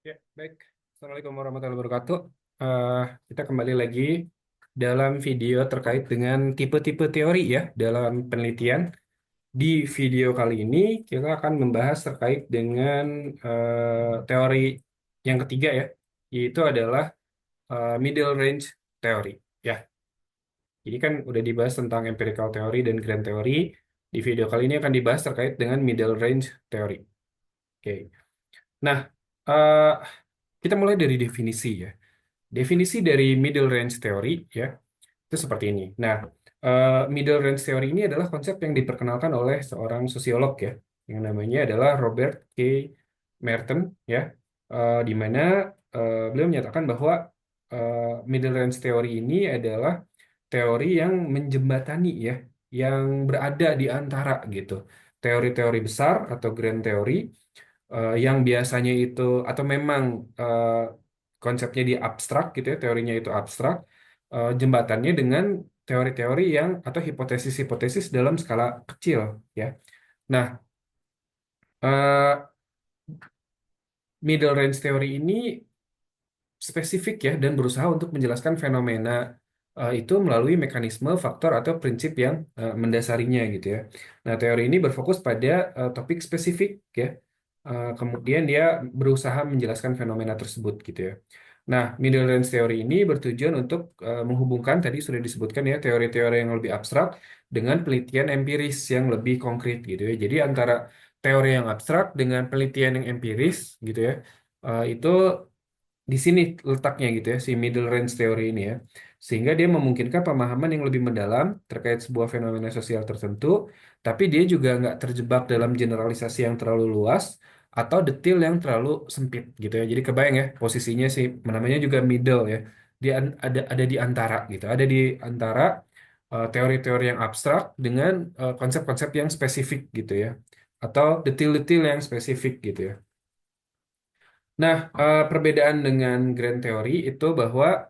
Ya, baik. Assalamualaikum warahmatullahi wabarakatuh. Eh, kita kembali lagi dalam video terkait dengan tipe-tipe teori ya dalam penelitian. Di video kali ini kita akan membahas terkait dengan teori yang ketiga ya, yaitu adalah middle range teori. Ya, jadi kan udah dibahas tentang empirical theory dan grand theory. Di video kali ini akan dibahas terkait dengan middle range teori. Oke. Nah, eh, kita mulai dari definisi ya. Definisi dari middle range theory ya itu seperti ini. Nah, middle range theory ini adalah konsep yang diperkenalkan oleh seorang sosiolog ya, yang namanya adalah Robert K. Merton ya, di mana beliau menyatakan bahwa middle range theory ini adalah teori yang menjembatani ya, yang berada di antara gitu teori-teori besar atau grand theory yang biasanya itu atau memang eh, konsepnya di abstrak gitu ya, teorinya itu abstrak, jembatannya dengan teori-teori yang atau hipotesis-hipotesis dalam skala kecil ya. Nah, eh, middle range teori ini spesifik ya dan berusaha untuk menjelaskan fenomena itu melalui mekanisme, faktor atau prinsip yang mendasarinya gitu ya. Nah, teori ini berfokus pada topik spesifik ya. Kemudian dia berusaha menjelaskan fenomena tersebut gitu ya. Nah, middle range teori ini bertujuan untuk menghubungkan tadi sudah disebutkan ya teori-teori yang lebih abstrak dengan penelitian empiris yang lebih konkret gitu ya. Jadi antara teori yang abstrak dengan penelitian yang empiris gitu ya. Itu di sini letaknya gitu ya, si middle range teori ini ya. Sehingga dia memungkinkan pemahaman yang lebih mendalam terkait sebuah fenomena sosial tertentu, tapi dia juga nggak terjebak dalam generalisasi yang terlalu luas atau detail yang terlalu sempit gitu ya. Jadi kebayang ya posisinya sih, namanya juga middle ya. Dia ada di antara gitu, ada di antara teori-teori yang abstrak dengan konsep-konsep yang spesifik gitu ya. Atau detail-detail yang spesifik gitu ya. Nah, perbedaan dengan grand theory itu bahwa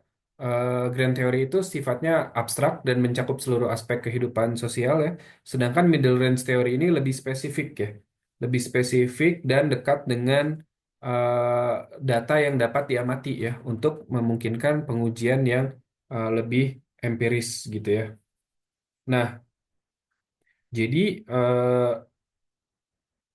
grand theory itu sifatnya abstrak dan mencakup seluruh aspek kehidupan sosial ya. Sedangkan middle range theory ini lebih spesifik ya. Lebih spesifik dan dekat dengan data yang dapat diamati ya untuk memungkinkan pengujian yang lebih empiris gitu ya. Nah, jadi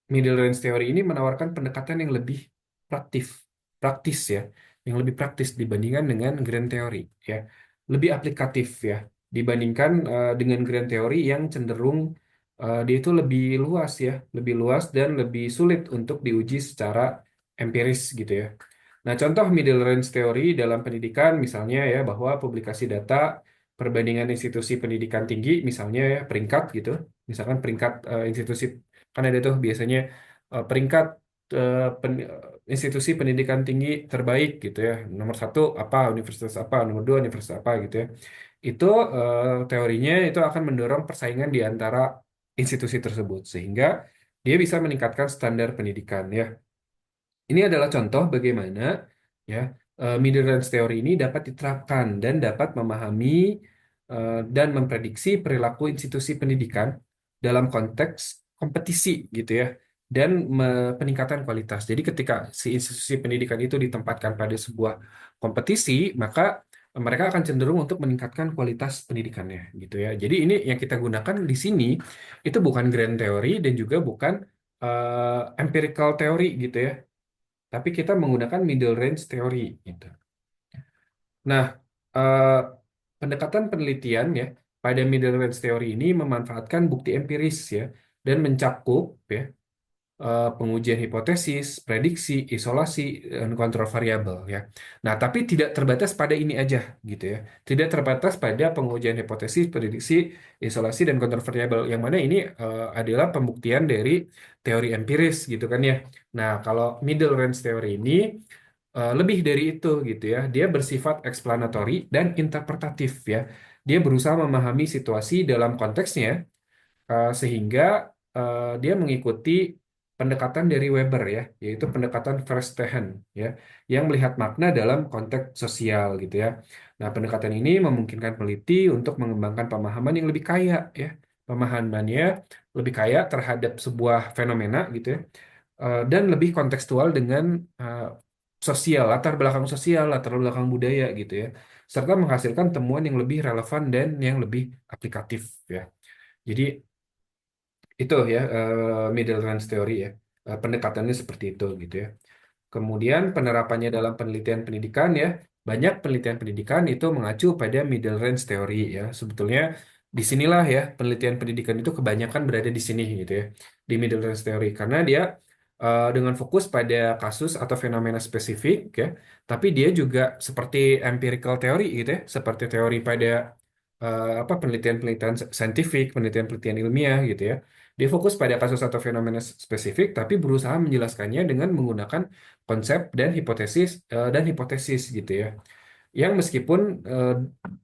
middle range theory ini menawarkan pendekatan yang lebih praktis, praktis ya, yang lebih praktis dibandingkan dengan grand theory ya, lebih aplikatif ya, dibandingkan dengan grand theory yang cenderung dia itu lebih luas ya, lebih luas dan lebih sulit untuk diuji secara empiris gitu ya. Nah, contoh middle range theory dalam pendidikan misalnya ya bahwa publikasi data perbandingan institusi pendidikan tinggi misalnya ya peringkat gitu, misalkan peringkat institusi kan ada tuh biasanya peringkat institusi pendidikan tinggi terbaik gitu ya. Nomor satu apa, universitas apa, nomor dua universitas apa gitu ya. Itu teorinya itu akan mendorong persaingan di antara institusi tersebut sehingga dia bisa meningkatkan standar pendidikan ya. Ini adalah contoh bagaimana ya middle range teori ini dapat diterapkan dan dapat memahami dan memprediksi perilaku institusi pendidikan dalam konteks kompetisi gitu ya dan peningkatan kualitas. Jadi ketika si institusi pendidikan itu ditempatkan pada sebuah kompetisi, maka mereka akan cenderung untuk meningkatkan kualitas pendidikannya gitu ya. Jadi ini yang kita gunakan di sini itu bukan grand theory dan juga bukan empirical theory gitu ya, tapi kita menggunakan middle range teori gitu. Nah, eh, pendekatan penelitian ya pada middle range teori ini memanfaatkan bukti empiris ya dan mencakup ya pengujian hipotesis, prediksi, isolasi, dan kontrol variabel ya. Nah, tapi tidak terbatas pada ini aja gitu ya. Tidak terbatas pada pengujian hipotesis, prediksi, isolasi, dan kontrol variabel. Yang mana ini adalah pembuktian dari teori empiris gitu kan ya. Nah, kalau middle range teori ini lebih dari itu gitu ya. Dia bersifat explanatory dan interpretatif ya. Dia berusaha memahami situasi dalam konteksnya sehingga dia mengikuti pendekatan dari Weber ya, yaitu pendekatan Verstehen ya, yang melihat makna dalam konteks sosial gitu ya. Nah, pendekatan ini memungkinkan peneliti untuk mengembangkan pemahaman yang lebih kaya ya, pemahamannya lebih kaya terhadap sebuah fenomena gitu ya, dan lebih kontekstual dengan sosial, latar belakang budaya gitu ya, serta menghasilkan temuan yang lebih relevan dan yang lebih aplikatif ya. Jadi itu ya middle range theory ya. Pendekatannya seperti itu gitu ya. Kemudian penerapannya dalam penelitian pendidikan ya, banyak penelitian pendidikan itu mengacu pada middle range theory ya. Sebetulnya disinilah ya penelitian pendidikan itu kebanyakan berada di sini gitu ya, di middle range theory karena dia dengan fokus pada kasus atau fenomena spesifik ya, tapi dia juga seperti empirical theory gitu ya, seperti teori pada apa penelitian-penelitian saintifik, penelitian-penelitian ilmiah gitu ya. Dia fokus pada kasus atau fenomena spesifik, tapi berusaha menjelaskannya dengan menggunakan konsep dan hipotesis gitu ya, yang meskipun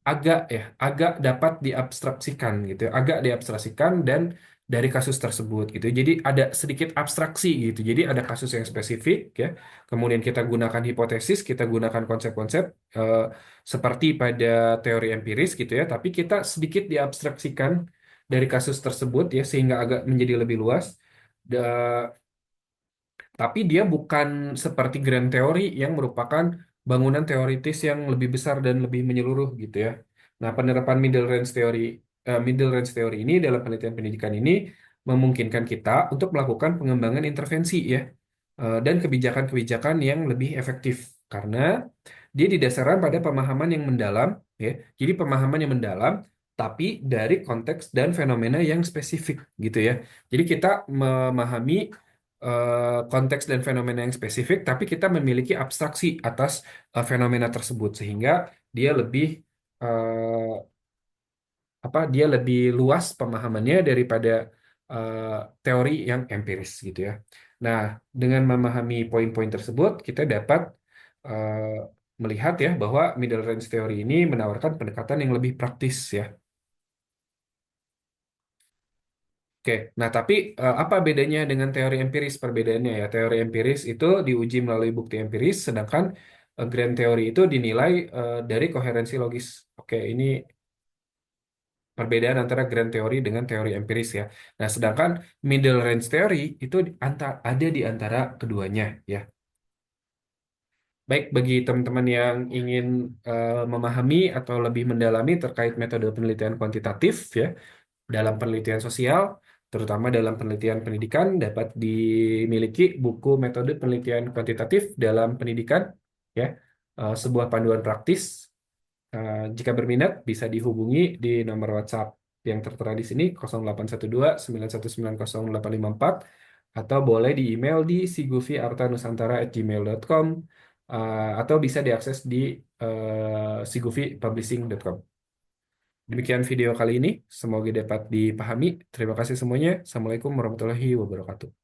agak dapat diabstraksikan gitu ya, agak diabstraksikan dan dari kasus tersebut gitu. Jadi ada sedikit abstraksi gitu. Jadi ada kasus yang spesifik ya. Kemudian kita gunakan hipotesis, kita gunakan konsep-konsep eh, seperti pada teori empiris gitu ya, tapi kita sedikit diabstraksikan dari kasus tersebut ya sehingga agak menjadi lebih luas. Tapi dia bukan seperti grand teori yang merupakan bangunan teoritis yang lebih besar dan lebih menyeluruh gitu ya. Nah, penerapan middle range theory ini dalam penelitian pendidikan ini memungkinkan kita untuk melakukan pengembangan intervensi ya, dan kebijakan-kebijakan yang lebih efektif karena dia didasarkan pada pemahaman yang mendalam ya. Jadi pemahaman yang mendalam tapi dari konteks dan fenomena yang spesifik gitu ya. Jadi kita memahami konteks dan fenomena yang spesifik, tapi kita memiliki abstraksi atas fenomena tersebut sehingga dia lebih eh, dia lebih luas pemahamannya daripada eh, teori yang empiris gitu ya. Nah, dengan memahami poin-poin tersebut, kita dapat eh, melihat ya bahwa middle range theory ini menawarkan pendekatan yang lebih praktis ya. Oke, nah tapi apa bedanya dengan teori empiris? Perbedaannya ya, teori empiris itu diuji melalui bukti empiris, sedangkan grand teori itu dinilai dari koherensi logis. Oke, ini perbedaan antara grand teori dengan teori empiris ya. Nah, sedangkan middle range theory itu ada di antara keduanya ya. Baik, bagi teman-teman yang ingin memahami atau lebih mendalami terkait metode penelitian kuantitatif ya, dalam penelitian sosial, terutama dalam penelitian pendidikan, dapat dimiliki buku metode penelitian kuantitatif dalam pendidikan, ya, sebuah panduan praktis. Jika berminat, bisa dihubungi di nomor WhatsApp yang tertera di sini 0812 9190 854 atau boleh di email di sigufiartanusantara@gmail.com atau bisa diakses di sigufipublishing.com. Demikian video kali ini, semoga dapat dipahami. Terima kasih semuanya. Assalamualaikum warahmatullahi wabarakatuh.